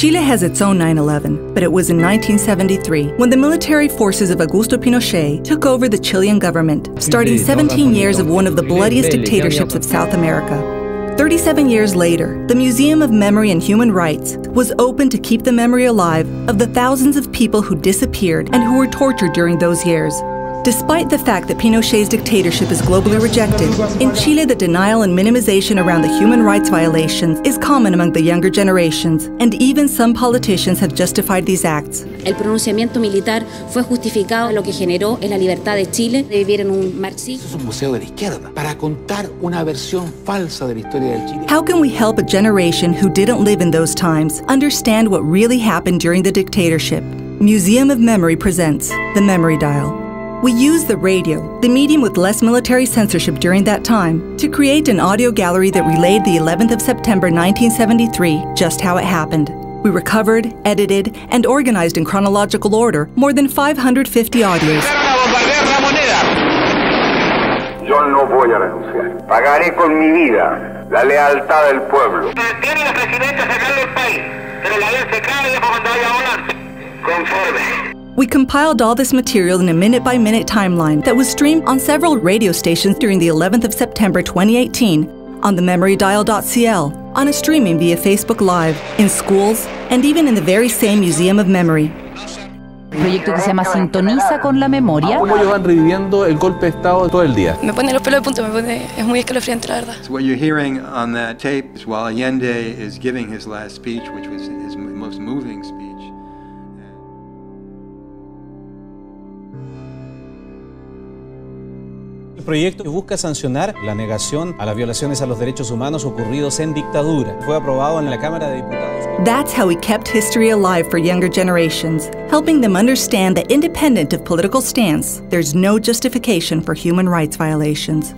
Chile has its own 9/11, but it was in 1973 when the military forces of Augusto Pinochet took over the Chilean government, starting 17 years of one of the bloodiest dictatorships of South America. 37 years later, the Museum of Memory and Human Rights was opened to keep the memory alive of the thousands of people who disappeared and who were tortured during those years. Despite the fact that Pinochet's dictatorship is globally rejected, in Chile the denial and minimization around the human rights violations is common among the younger generations, and even some politicians have justified these acts. El pronunciamiento militar fue justificado, lo que generó en la libertad de Chile de vivir en un marxismo. Es un museo de la izquierda para contar una versión falsa de la historia del Chile. How can we help a generation who didn't live in those times understand what really happened during the dictatorship? Museum of Memory presents The Memory Dial. We used the radio, the medium with less military censorship during that time, to create an audio gallery that relayed the 11th of September 1973, just how it happened. We recovered, edited, and organized in chronological order more than 550 audios. Yo no voy a renunciar. Pagaré con mi vida la lealtad del pueblo. Tiene la presidencia sacar del país, pero la ley se cae y después cuando vaya a volar, conforme. We compiled all this material in a minute-by-minute timeline that was streamed on several radio stations during the 11th of September 2018, on thememorydial.cl, on a streaming via Facebook Live, in schools, and even in the very same Museum of Memory. Un proyecto que se llama Sintoniza con la Memoria. ¿Cómo ellos van reviviendo el golpe de Estado todo el día? Me pone los pelos de punta, es muy escalofriante, la verdad. So what you're hearing on that tape is while Allende is giving his last speech, which was his most moving speech. El proyecto busca sancionar la negación a las violaciones a los derechos humanos ocurridos en dictadura. Fue aprobado en la Cámara de Diputados. That's how we kept history alive for younger generations, helping them understand that independent of political stance, there's no justification for human rights violations.